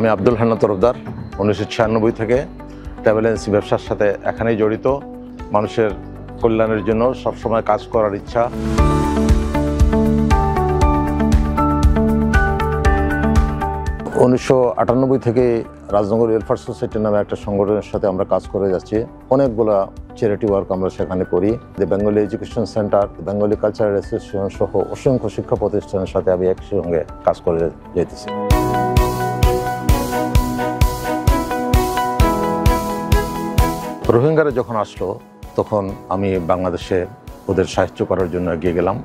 আমি আব্দুল হান্নান তরফদার 1996 থেকে travel agency ব্যবসার সাথে এখানেই জড়িত। মানুষের কল্যাণের জন্য সবসময় কাজ করার ইচ্ছা। 1998 থেকে রাজনগর ওয়েলফেয়ার সোসাইটি নামে একটা সংগঠনের সাথে আমরা কাজ করে যাচ্ছি। অনেকগুলা চ্যারিটি ওয়ার্ক আমরা সেখানে করি। The Bengali education centre, Bengali cultural association সহ অসংখ্য শিক্ষা প্রতিষ্ঠানের সাথে আমি একসঙ্গে কাজ করে যেতেছি। রোহিঙ্গারা যখন আসলো তখন আমি বাংলাদেশে ওদের সাহায্য করার জন্য এগিয়ে গেলাম।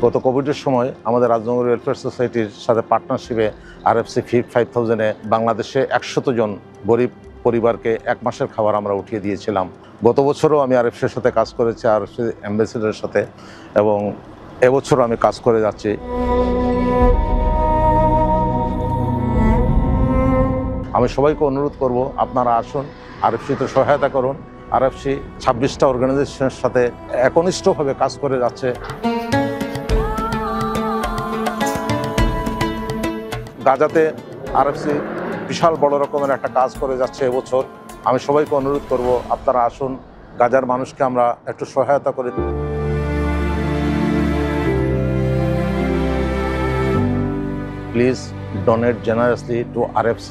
গত কোভিডের সময় আমাদের রাজনগর ওয়েলফেয়ার সোসাইটির সাথে পার্টনারশিপে RFC 5000-এ বাংলাদেশে 100 জন গরিব পরিবারকে 1 মাসের খাবার আমরা উঠিয়ে দিয়েছিলাম। গত বছরও আমি RFCর সাথে কাজ করেছি, RFC অ্যাম্বাসেডরের সাথে, এবং এবছরও আমি কাজ করে যাচ্ছি। আমি সবাইকে অনুরোধ করব, আপনারা আসুন, RFCতে সহায়তা করুন। RFC 26টা অর্গানাইজেশনের সাথে একনিষ্ঠভাবে কাজ করে যাচ্ছে। গাজাতে RFC বিশাল বড় রকমের একটা কাজ করে যাচ্ছে এবছর। আমি সবাইকে অনুরোধ করব, আপনারা আসুন, গাজার মানুষকে আমরা একটু সহায়তা করে দিই। Please donate generously to RFC.